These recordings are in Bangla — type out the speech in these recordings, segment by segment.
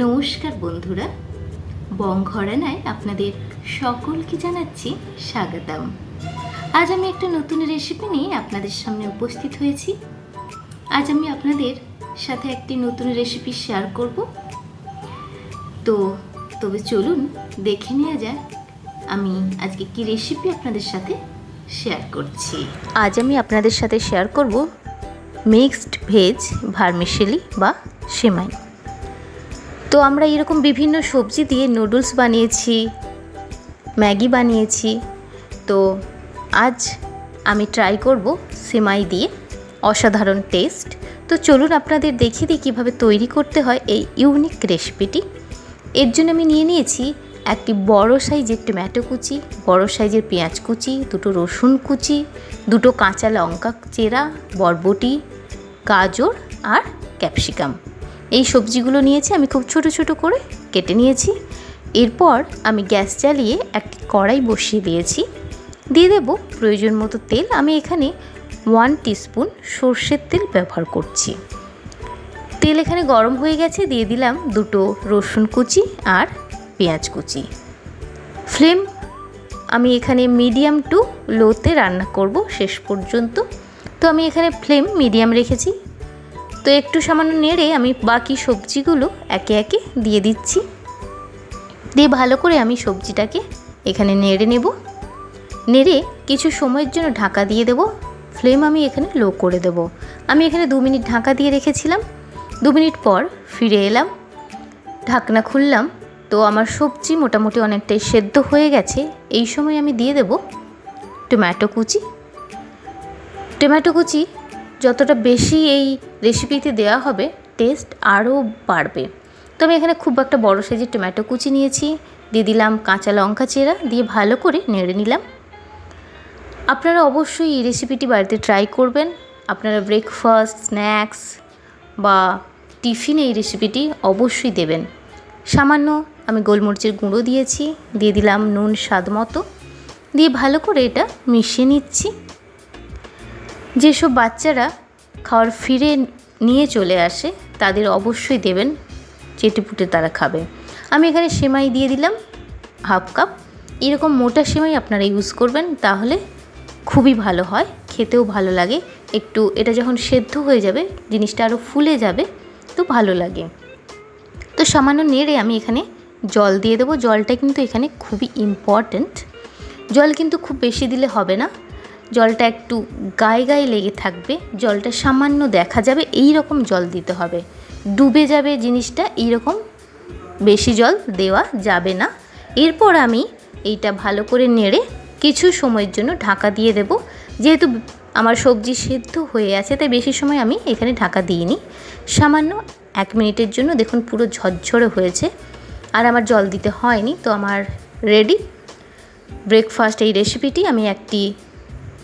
নমস্কার বন্ধুরা, বং ঘরানায় আপনাদের সকলকে জানাচ্ছি স্বাগতম। আজ আমি একটা নতুন রেসিপি নিয়ে আপনাদের সামনে উপস্থিত হয়েছি। আজ আমি আপনাদের সাথে একটি নতুন রেসিপি শেয়ার করব। তবে চলুন দেখে নেওয়া যাক আমি আজকে কি রেসিপি আপনাদের সাথে শেয়ার করছি। আজ আমি আপনাদের সাথে শেয়ার করব মিক্সড ভেজ ভার্মিসেলি বা সেমাই। তো আমরা এরকম বিভিন্ন সবজি দিয়ে নুডলস বানিয়েছি, ম্যাগি বানিয়েছি। তো আজ আমি ট্রাই করব সেমাই দিয়ে, অসাধারণ টেস্ট। তো চলুন আপনাদের দেখিয়ে দিই কীভাবে তৈরি করতে হয় এই ইউনিক রেসিপিটি। এর জন্য আমি নিয়ে নিয়েছি একটি বড় সাইজের টমেটো কুচি, বড় সাইজের পেঁয়াজ কুচি, দুটো রসুন কুচি, দুটো কাঁচা লঙ্কা চেরা, বরবটি, গাজর আর ক্যাপসিকাম। এই সবজিগুলো নিয়েছি, আমি খুব ছোট ছোট করে কেটে নিয়েছি। এরপর আমি গ্যাস জ্বালিয়ে একটি কড়াই বসিয়ে দিয়েছি। দিয়ে দেব প্রয়োজন মতো তেল। আমি এখানে 1 টিস্পুন সর্ষের তেল ব্যবহার করছি। তেল এখানে গরম হয়ে গেছে, দিয়ে দিলাম দুটো রসুন কুচি আর পেঁয়াজ কুচি। ফ্লেম আমি এখানে মিডিয়াম টু লোতে রান্না করব শেষ পর্যন্ত। তো আমি এখানে ফ্লেম মিডিয়াম রেখেছি। তো একটু সামান্য নেড়ে আমি বাকি সবজিগুলো একে একে দিয়ে দিচ্ছি। দিয়ে ভালো করে আমি সবজিটাকে এখানে নেড়ে নেব। নেড়ে কিছু সময়ের জন্য ঢাকা দিয়ে দেব। ফ্লেম আমি এখানে লো করে দেব। আমি এখানে 2 মিনিট ঢাকা দিয়ে রেখেছিলাম। 2 মিনিট পর ফিরে এলাম, ঢাকনা খুললাম। তো আমার সবজি মোটামুটি অনেকটাই সেদ্ধ হয়ে গেছে। এই সময় আমি দিয়ে দেব টমেটো কুচি। টমেটো কুচি যতটা বেশি এই রেসিপিতে দেওয়া হবে টেস্ট আরও বাড়বে। তো আমি এখানে খুব একটা বড় সাইজের টমেটো কুচি নিয়েছি, দিয়ে দিলাম কাঁচা লঙ্কা চেরা, দিয়ে ভালো করে নেড়ে নিলাম। আপনারা অবশ্যই এই রেসিপিটি বাড়িতে ট্রাই করবেন। আপনারা ব্রেকফাস্ট, স্ন্যাক্স বা টিফিনে এই রেসিপিটি অবশ্যই দেবেন। সামান্য আমি গোলমরিচের গুঁড়ো দিয়েছি, দিয়ে দিলাম নুন স্বাদ মতো, দিয়ে ভালো করে এটা মিশিয়ে নিচ্ছি। যেসব বাচ্চারা খাওয়ার ফিরে নিয়ে চলে আসে তাদের অবশ্যই দেবেন, চেটেপুটে তারা খাবে। আমি এখানে সেমাই দিয়ে দিলাম 1/2 কাপ। এরকম মোটা সেমাই আপনারা ইউজ করবেন, তাহলে খুবই ভালো হয়, খেতেও ভালো লাগে। একটু এটা যখন সেদ্ধ হয়ে যাবে জিনিসটা আরও ফুলে যাবে, তো ভালো লাগে। তো সামান্য নেড়ে আমি এখানে জল দিয়ে দেবো। জলটা কিন্তু এখানে খুবই ইম্পর্ট্যান্ট। জল কিন্তু খুব বেশি দিলে হবে না, জলটা একটু গায়ে গায়ে লেগে থাকবে, জলটা সামান্য দেখা যাবে এই রকম জল দিতে হবে। ডুবে যাবে জিনিসটা, এই রকম বেশি জল দেওয়া যাবে না। এরপর আমি এইটা ভালো করে নেড়ে কিছু সময়ের জন্য ঢাকা দিয়ে দেব। যেহেতু আমার সবজি সেদ্ধ হয়ে আছে তাই বেশি সময় আমি এখানে ঢাকা দিইনি। সামান্য 1 মিনিটের জন্য দেখুন পুরো ঝরঝরে হয়েছে, আর আমার জল দিতে হয়নি। তো আমার রেডি ব্রেকফাস্ট এই রেসিপিটি। আমি একটি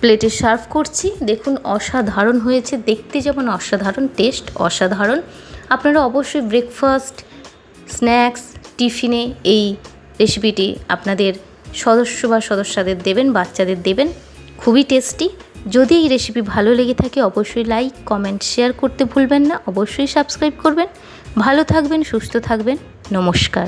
প্লেটে সার্ভ করছি। দেখুন অসাধারণ হয়েছে, দেখতে যেমন অসাধারণ, টেস্ট অসাধারণ। আপনারা অবশ্যই ব্রেকফাস্ট, স্ন্যাক্স, টিফিনে এই রেসিপিটি আপনাদের সদস্য বা সদস্যদের দেবেন, বাচ্চাদের দেবেন। খুবই টেস্টি। যদি এই রেসিপি ভালো লেগে থাকে অবশ্যই লাইক, কমেন্ট, শেয়ার করতে ভুলবেন না। অবশ্যই সাবস্ক্রাইব করবেন। ভালো থাকবেন, সুস্থ থাকবেন। নমস্কার।